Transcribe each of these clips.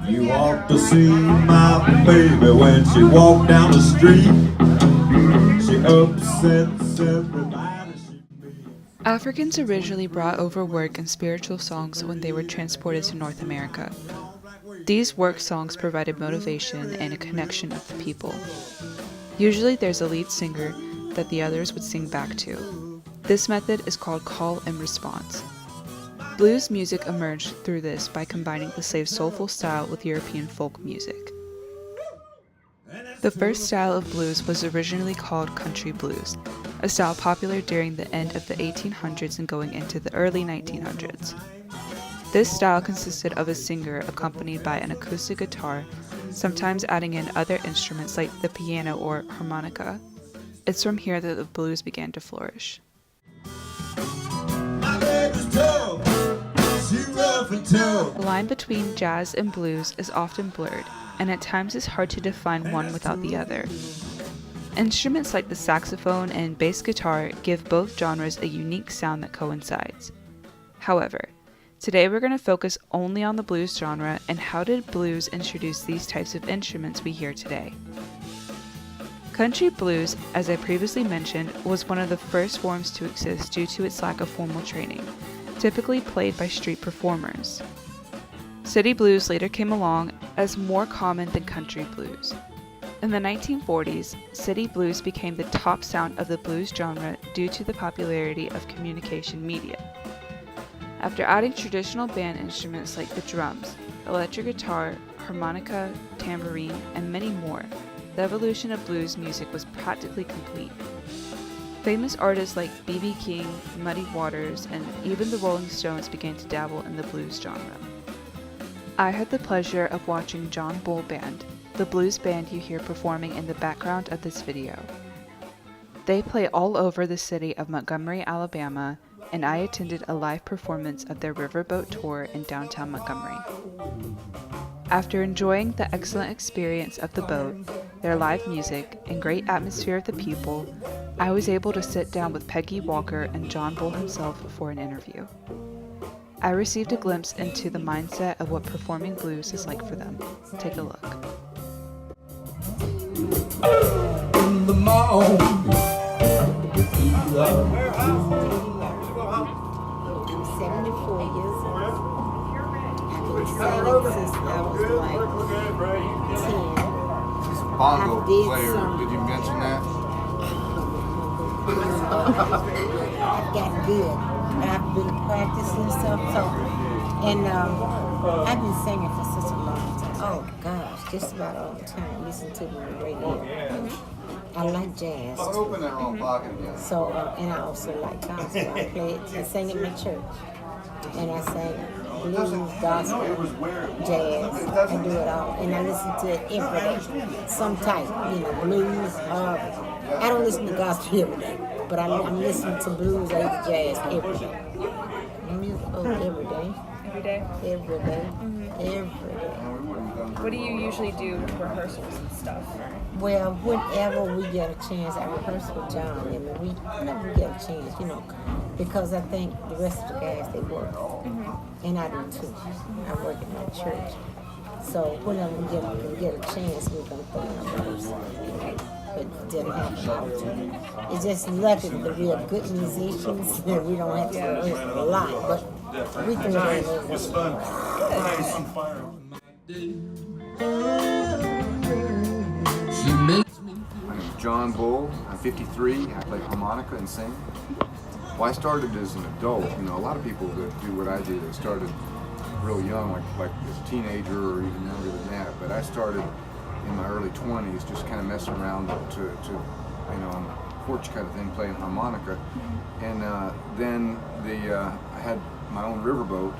You ought to see my baby when she walked down the street. She upsets everybody she meets. Africans originally brought over work and spiritual songs when they were transported to North America. These work songs provided motivation and a connection with the people. Usually there's a lead singer that the others would sing back to. This method is called call and response. Blues music emerged through this by combining the slave's soulful style with European folk music. The first style of blues was originally called country blues, a style popular during the end of the 1800s and going into the early 1900s. This style consisted of a singer accompanied by an acoustic guitar, sometimes adding in other instruments like the piano or harmonica. It's from here that the blues began to flourish. The line between jazz and blues is often blurred, and at times it's hard to define one without the other. Instruments like the saxophone and bass guitar give both genres a unique sound that coincides. However, today we're going to focus only on the blues genre and how did blues introduce these types of instruments we hear today. Country blues, as I previously mentioned, was one of the first forms to exist due to its lack of formal training, typically played by street performers. City blues later came along as more common than country blues. In the 1940s, city blues became the top sound of the blues genre due to the popularity of communication media. After adding traditional band instruments like the drums, electric guitar, harmonica, tambourine, and many more, the evolution of blues music was practically complete. Famous artists like B.B. King, Muddy Waters, and even the Rolling Stones began to dabble in the blues genre. I had the pleasure of watching John Bull Band, the blues band you hear performing in the background of this video. They play all over the city of Montgomery, Alabama, and I attended a live performance of their Riverboat Tour in downtown Montgomery. After enjoying the excellent experience of the boat, their live music, and great atmosphere of the people, I was able to sit down with Peggy Walker and John Bull himself for an interview. I received a glimpse into the mindset of what performing blues is like for them. Take a look. In the mall. I'm 74 years old. I've been singing since I was like 10. She's a bongo I did player. some- Did you mention that? I've gotten good. I've been practicing stuff, and I've been singing for such a long time. Oh gosh, just about all the time. Listen to me on the radio. I like jazz Let's too. open that wrong pocket again. So, and I also like gospel. I play it, I sing at my church. And I sing blues, gospel, jazz. I do it all. And I listen to it every day. Some type, blues. I don't listen to gospel every day, but I'm listening to blues or jazz every day. Music, every day. Every day? Every day. Every day. What do you usually do with rehearsals and stuff? Well, whenever we get a chance, I rehearse with John. Whenever we get a chance, because I think the rest of the guys, they work. And I do too. I work at my church. So whenever we get a chance, we're going to put in a rehearsal. But it didn't happen all the time. It's just lucky that we are good musicians and we don't have to rehearse a lot, but we can rehearse. My name is John Bull. I'm 53. I play harmonica and sing. Well, I started as an adult. A lot of people that do what I do, they started real young, like as a teenager or even younger than that. But I started in my early 20s, just kind of messing around to on a porch kind of thing, playing harmonica. And then I had my own riverboat,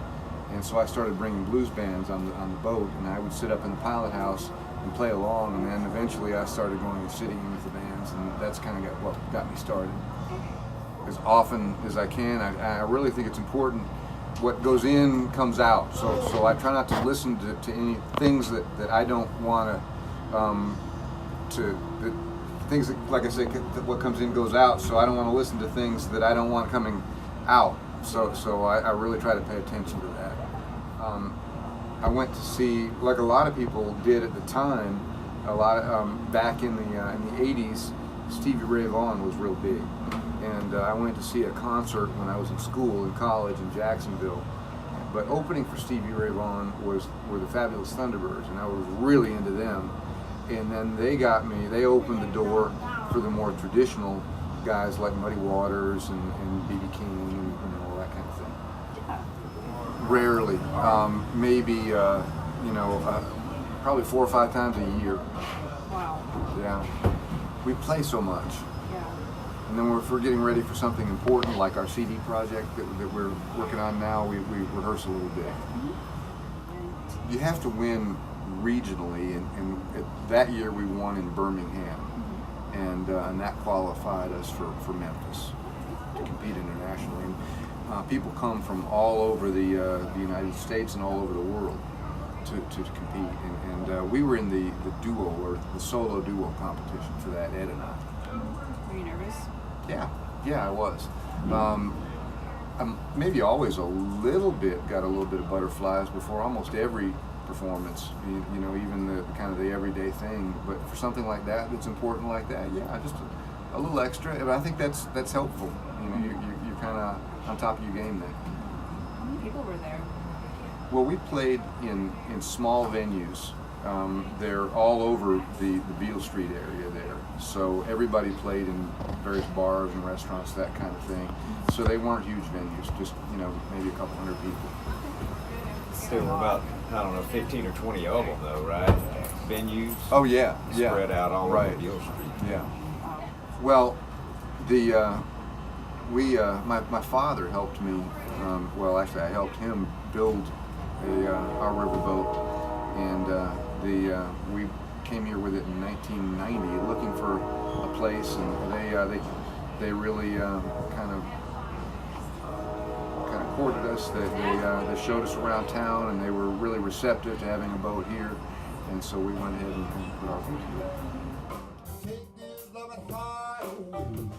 and so I started bringing blues bands on the boat, and I would sit up in the pilot house and play along, and then eventually I started going and sitting in with the bands, and that's kind of what got me started. As often as I can, I really think it's important. What goes in comes out, so I try not to listen to any things that I don't want to things that, like I say, what comes in goes out, so I don't want to listen to things that I don't want coming out. So I really try to pay attention to that. I went to see, like a lot of people did at the time, a lot of, back in the 80s, Stevie Ray Vaughan was real big. And I went to see a concert when I was in school, in college in Jacksonville. But opening for Stevie Ray Vaughan were the Fabulous Thunderbirds, and I was really into them. And then they opened the door for the more traditional guys like Muddy Waters and B.B. King and all that kind of thing. Rarely, maybe probably 4 or 5 times a year. Wow. Yeah, we play so much. Yeah. And then if we're getting ready for something important like our CD project that we're working on now, we rehearse a little bit. You have to win regionally, and that year we won in Birmingham, and that qualified us for Memphis to compete internationally. And people come from all over the United States and all over the world to compete, and we were in the duo or the solo duo competition for that, Ed and I. Were you nervous? Yeah, I was. Maybe always got a little bit of butterflies before almost every performance, even the kind of the everyday thing. But for something like that's important like that, yeah, just a little extra. But I think that's helpful. You're kind of on top of your game then. How many people were there? Well, we played in small venues. They're all over the Beale Street area there. So everybody played in various bars and restaurants, that kind of thing. So they weren't huge venues, just maybe a couple hundred people. There were about, 15 or 20 of them though, right? Venues. Oh yeah, Spread out all right. over Beale Street. Yeah. Well, my father helped me. Actually, I helped him build our riverboat, and we came here with it in 1990, looking for a place, and they really kind of courted us. They showed us around town, and they were really receptive to having a boat here, and so we went ahead and put our boat here. Take this love and fly away.